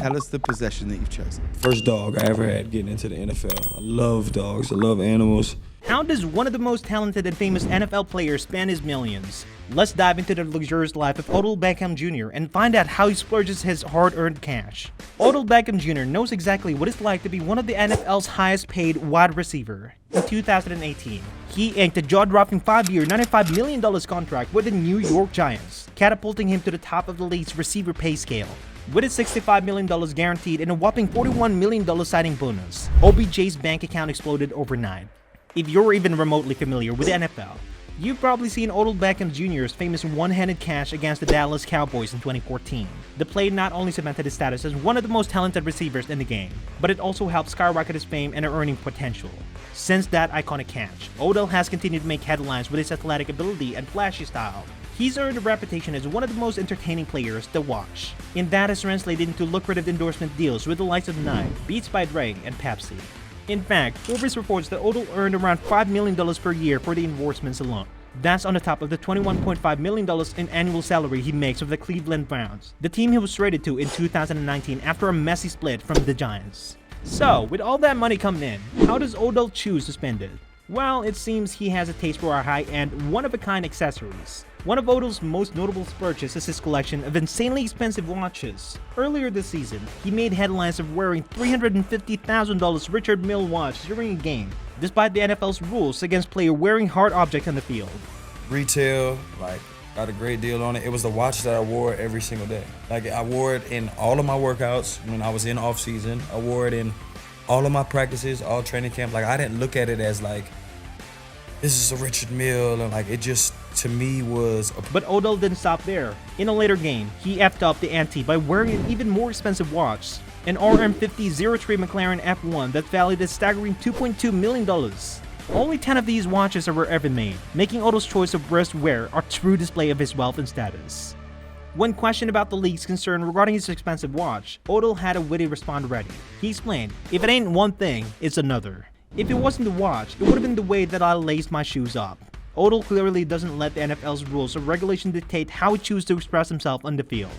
Tell us the possession that you've chosen. First dog I ever had getting into the NFL. I love dogs. I love animals. How does one of the most talented and famous NFL players spend his millions? Let's dive into the luxurious life of Odell Beckham Jr. and find out how he splurges his hard-earned cash. Odell Beckham Jr. knows exactly what it's like to be one of the NFL's highest-paid wide receiver. In 2018, he inked a jaw-dropping 5-year, $95 million contract with the New York Giants, catapulting him to the top of the league's receiver pay scale. With his $65 million guaranteed and a whopping $41 million signing bonus, OBJ's bank account exploded overnight. If you're even remotely familiar with the NFL, you've probably seen Odell Beckham Jr.'s famous one-handed catch against the Dallas Cowboys in 2014. The play not only cemented his status as one of the most talented receivers in the game, but it also helped skyrocket his fame and earning potential. Since that iconic catch, Odell has continued to make headlines with his athletic ability and flashy style. He's earned a reputation as one of the most entertaining players to watch, and that has translated into lucrative endorsement deals with the likes of Nike, Beats by Dre, and Pepsi. In fact, Forbes reports that Odell earned around $5 million per year for the endorsements alone. That's on the top of the $21.5 million in annual salary he makes with the Cleveland Browns, the team he was traded to in 2019 after a messy split from the Giants. So, with all that money coming in, how does Odell choose to spend it? Well, it seems he has a taste for our high-end, one-of-a-kind accessories. One of Odell's most notable splurges is his collection of insanely expensive watches. Earlier this season, he made headlines of wearing $350,000 Richard Mille watch during a game, despite the NFL's rules against players wearing hard objects on the field. Retail, got a great deal on it. It was the watch that I wore every single day. I wore it in all of my workouts when I was in off season. I wore it in all of my practices, all training camp. I didn't look at it as this is a Richard Mille, and it just, to me, was But Odell didn't stop there. In a later game, he effed up the ante by wearing an even more expensive watch, an RM5003 McLaren F1 that valued a staggering $2.2 million. Only 10 of these watches were ever made, making Odell's choice of wrist wear a true display of his wealth and status. When questioned about the league's concern regarding his expensive watch, Odell had a witty response ready. He explained, "If it ain't one thing, it's another. If it wasn't the watch, it would have been the way that I laced my shoes up." Odell clearly doesn't let the NFL's rules or regulation dictate how he chooses to express himself on the field.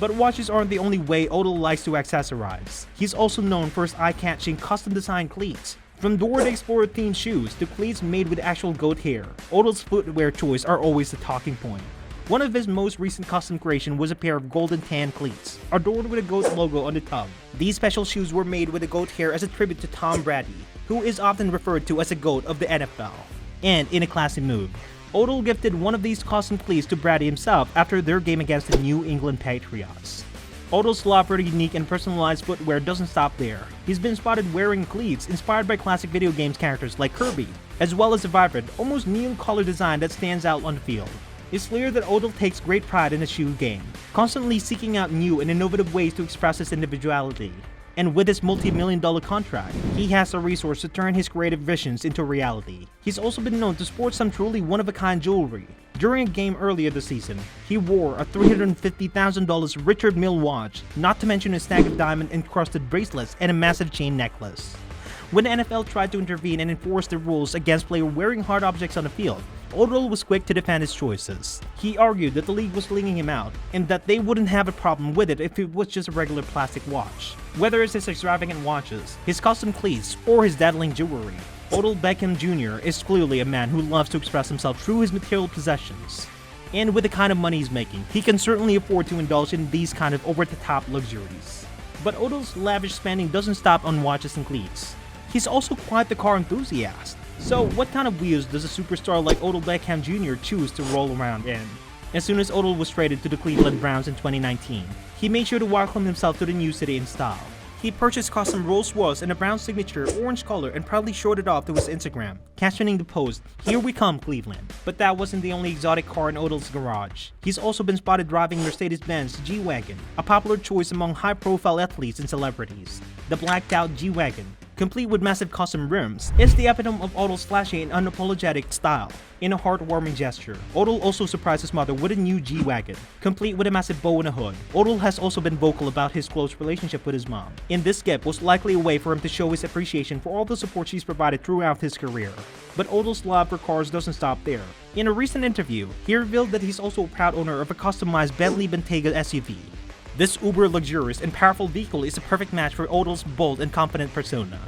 But watches aren't the only way Odell likes to accessorize. He's also known for his eye-catching custom-designed cleats. From Dora the Explorer-themed shoes to cleats made with actual goat hair, Odell's footwear choice are always the talking point. One of his most recent custom creation was a pair of golden tan cleats, adorned with a goat logo on the tongue. These special shoes were made with the goat hair as a tribute to Tom Brady, who is often referred to as a GOAT of the NFL. And in a classy move, Odell gifted one of these custom cleats to Brady himself after their game against the New England Patriots. Odell's love for unique and personalized footwear doesn't stop there. He's been spotted wearing cleats inspired by classic video games characters like Kirby, as well as a vibrant, almost neon color design that stands out on the field. It's clear that Odell takes great pride in the shoe game, constantly seeking out new and innovative ways to express his individuality. And with his multi-million-dollar contract, he has the resource to turn his creative visions into reality. He's also been known to sport some truly one-of-a-kind jewelry. During a game earlier this season, he wore a $350,000 Richard Mille watch, not to mention a stack of diamond-encrusted bracelets and a massive chain necklace. When the NFL tried to intervene and enforce the rules against players wearing hard objects on the field, Odell was quick to defend his choices. He argued that the league was flinging him out, and that they wouldn't have a problem with it if it was just a regular plastic watch. Whether it's his extravagant watches, his custom cleats, or his dazzling jewelry, Odell Beckham Jr. is clearly a man who loves to express himself through his material possessions. And with the kind of money he's making, he can certainly afford to indulge in these kind of over-the-top luxuries. But Odell's lavish spending doesn't stop on watches and cleats. He's also quite the car enthusiast. So what kind of wheels does a superstar like Odell Beckham Jr. choose to roll around in? As soon as Odell was traded to the Cleveland Browns in 2019, he made sure to welcome himself to the new city in style. He purchased custom Rolls-Royce in a Browns signature orange color and proudly showed it off to his Instagram, captioning the post, "Here we come, Cleveland." But that wasn't the only exotic car in Odell's garage. He's also been spotted driving Mercedes-Benz G-Wagon, a popular choice among high-profile athletes and celebrities. The blacked-out G-Wagon, complete with massive custom rims, is the epitome of Odell's flashy and unapologetic style. In a heartwarming gesture, Odell also surprised his mother with a new G-Wagon, complete with a massive bow and a hood. Odell has also been vocal about his close relationship with his mom, and this gift was likely a way for him to show his appreciation for all the support she's provided throughout his career. But Odell's love for cars doesn't stop there. In a recent interview, he revealed that he's also a proud owner of a customized Bentley Bentayga SUV. This uber luxurious and powerful vehicle is a perfect match for Odell's bold and confident persona.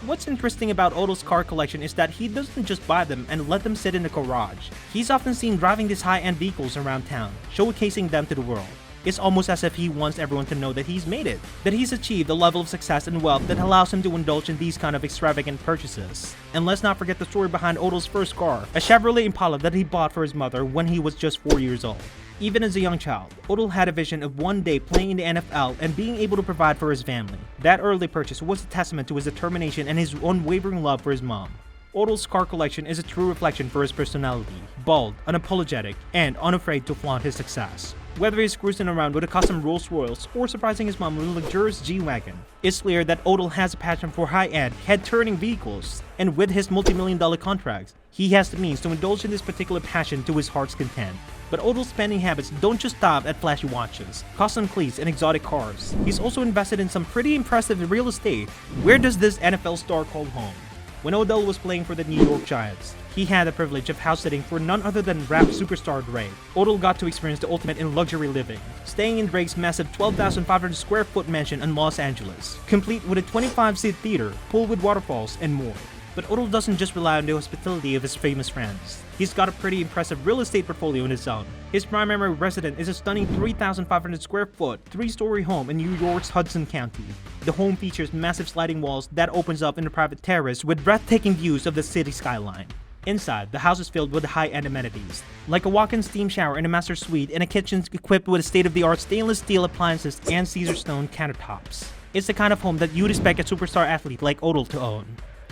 What's interesting about Odell's car collection is that he doesn't just buy them and let them sit in the garage. He's often seen driving these high-end vehicles around town, showcasing them to the world. It's almost as if he wants everyone to know that he's made it, that he's achieved a level of success and wealth that allows him to indulge in these kind of extravagant purchases. And let's not forget the story behind Odell's first car, a Chevrolet Impala that he bought for his mother when he was just 4 years old. Even as a young child, Odell had a vision of one day playing in the NFL and being able to provide for his family. That early purchase was a testament to his determination and his unwavering love for his mom. Odell's car collection is a true reflection for his personality, bold, unapologetic, and unafraid to flaunt his success. Whether he's cruising around with a custom Rolls-Royce or surprising his mom with a luxurious G-Wagon, it's clear that Odell has a passion for high-end, head-turning vehicles, and with his multi-million-dollar contracts, he has the means to indulge in this particular passion to his heart's content. But Odell's spending habits don't just stop at flashy watches, custom cleats, and exotic cars. He's also invested in some pretty impressive real estate. Where does this NFL star call home? When Odell was playing for the New York Giants, he had the privilege of house-sitting for none other than rap superstar Drake. Odell got to experience the ultimate in luxury living, staying in Drake's massive 12,500 square foot mansion in Los Angeles, complete with a 25-seat theater, pool with waterfalls, and more. But Odell doesn't just rely on the hospitality of his famous friends. He's got a pretty impressive real estate portfolio in his own. His primary residence is a stunning 3,500 square foot, 3-story home in New York's Hudson County. The home features massive sliding walls that opens up into a private terrace with breathtaking views of the city skyline. Inside, the house is filled with high-end amenities, like a walk-in steam shower in a master suite and a kitchen equipped with state-of-the-art stainless steel appliances and Caesar stone countertops. It's the kind of home that you'd expect a superstar athlete like Odell to own.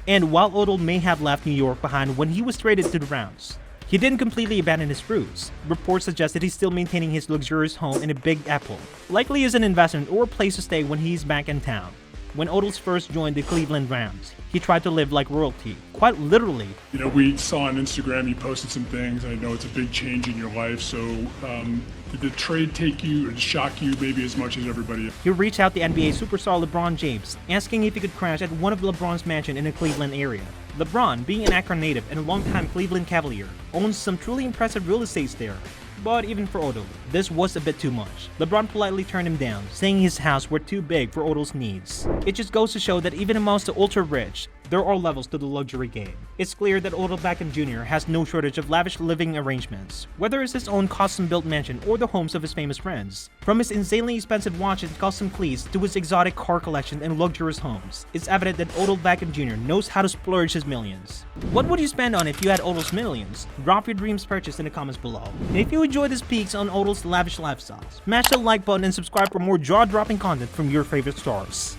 And while Odell may have left New York behind when he was traded to the Browns, he didn't completely abandon his roots. Reports suggest that he's still maintaining his luxurious home in a Big Apple, likely as an investment or a place to stay when he's back in town. When Odell first joined the Cleveland Browns, he tried to live like royalty, quite literally. You know, we saw on Instagram you posted some things. I know it's a big change in your life, so did the trade take you or shock you maybe as much as everybody? He reached out to NBA superstar LeBron James, asking if he could crash at one of LeBron's mansions in the Cleveland area. LeBron, being an Akron native and a longtime Cleveland Cavalier, owns some truly impressive real estates there. But even for Odell, this was a bit too much. LeBron politely turned him down, saying his house were too big for Odell's needs. It just goes to show that even amongst the ultra-rich, there are levels to the luxury game. It's clear that Odell Beckham Jr. has no shortage of lavish living arrangements, whether it's his own custom-built mansion or the homes of his famous friends. From his insanely expensive watches and custom cleats to his exotic car collection and luxurious homes, it's evident that Odell Beckham Jr. knows how to splurge his millions. What would you spend on if you had Odell's millions? Drop your dreams purchase in the comments below. And if you enjoyed this peeks on Odell's lavish lifestyle, smash the like button and subscribe for more jaw-dropping content from your favorite stars.